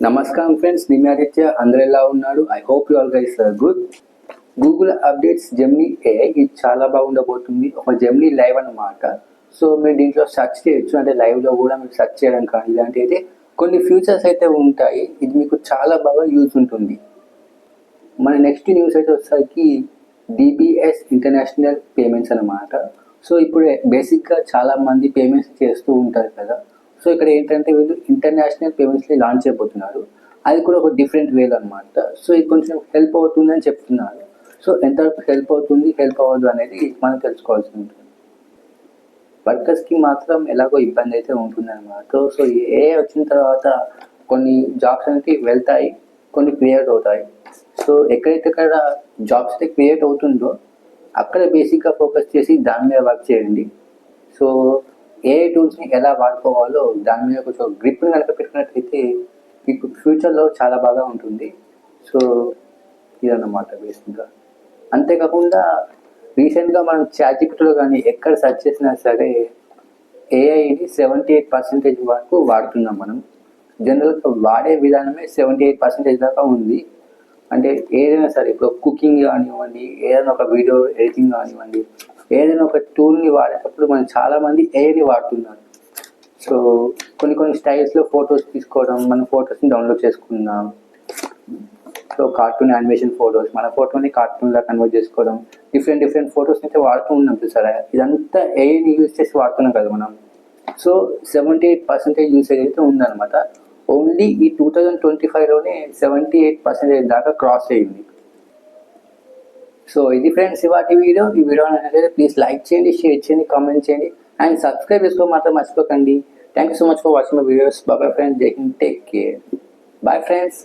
నమస్కారం ఫ్రెండ్స్, నేను ఆదిత్య. అందరూ ఎలా ఉన్నారు? I hope you all guys are good. Google updates Gemini AI ఇది చాలా బాగుండబోతుంది. ఒక జెమినీ లైవ్ అన్నమాట. సో మీరు దీంట్లో సెర్చ్ చేయొచ్చు, అంటే లైవ్లో కూడా మీరు సెర్చ్ చేయడం కానీ ఇలాంటి అయితే కొన్ని ఫ్యూచర్స్ అయితే ఉంటాయి. ఇది మీకు చాలా బాగా యూజ్ ఉంటుంది. మన నెక్స్ట్ న్యూస్ అయితే వచ్చేసరికి డిబిఎస్ ఇంటర్నేషనల్ పేమెంట్స్ అన్నమాట. సో ఇప్పుడు బేసిక్గా చాలామంది పేమెంట్స్ చేస్తూ ఉంటారు కదా. సో ఇక్కడ ఏంటంటే వీళ్ళు ఇంటర్నేషనల్ పేమెంట్స్ని లాంచ్ చేయబోతున్నారు. అది కూడా ఒక డిఫరెంట్ వేలో అనమాట. సో ఇది కొంచెం హెల్ప్ అవుతుంది అని చెప్తున్నారు. సో ఎంతవరకు హెల్ప్ అవుతుంది, హెల్ప్ అవ్వదు అనేది మనం తెలుసుకోవాల్సి ఉంటుంది. వర్కర్స్కి మాత్రం ఎలాగో ఇబ్బంది అయితే ఉంటుందన్నమాట. సో ఏ వచ్చిన తర్వాత కొన్ని జాబ్స్ అనేది వెళ్తాయి, కొన్ని క్రియేట్ అవుతాయి. సో ఎక్కడైతే అక్కడ జాబ్స్ అయితే క్రియేట్ అవుతుందో అక్కడ బేసిక్గా ఫోకస్ చేసి దాని మీద వర్క్ చేయండి. సో ఏ టూల్స్ని ఎలా వాడుకోవాలో దాని మీద కొంచెం గ్రిప్ని కనుక పెట్టుకున్నట్లయితే మీకు ఫ్యూచర్లో చాలా బాగా ఉంటుంది. సో ఇదన్నమాట బేసిక్గా. అంతేకాకుండా రీసెంట్గా మనం చాట్‌జిపిటీలో కానీ ఎక్కడ సెర్చ్ చేసినా సరే ఏఐని 78% వరకు వాడుతున్నాం మనం. జనరల్గా వాడే విధానమే 78% దాకా ఉంది. అంటే ఏదైనా సరే, ఇప్పుడు కుకింగ్ కానివ్వండి, ఏదైనా ఒక వీడియో ఎడిటింగ్ కానివ్వండి, ఏదైనా ఒక టూల్ని వాడేటప్పుడు మనం చాలామంది ఏఐని వాడుతున్నారు. సో కొన్ని స్టైల్స్లో ఫొటోస్ తీసుకోవడం, మన ఫొటోస్ని డౌన్లోడ్ చేసుకుందాం. సో కార్టూన్ యానిమేషన్ ఫొటోస్, మన ఫోటోని కార్టూన్లా కన్వర్ట్ చేసుకోవడం, డిఫరెంట్ ఫొటోస్ని అయితే వాడుతూ ఉన్నాం చూసారా. ఇదంతా ఏఐని యూజ్ చేసి వాడుతున్నాం కదా మనం. సో 78% యూసేజ్ అయితే ఉందన్నమాట. ఓన్లీ ఈ 2025లోనే 78% దాకా క్రాస్ అయ్యింది. సో ఇది ఫ్రెండ్స్ ఇవాటి వీడియో. ఈ వీడియో నచ్చితే ప్లీజ్ లైక్ చేయండి, షేర్ చేయండి, కామెంట్ చేయండి అండ్ సబ్స్క్రైబ్ చేసుకోవడం మాత్రం మర్చిపోకండి. Thank you so much for watching my videos. Bye friends, Jai Hind, take care. Bye friends.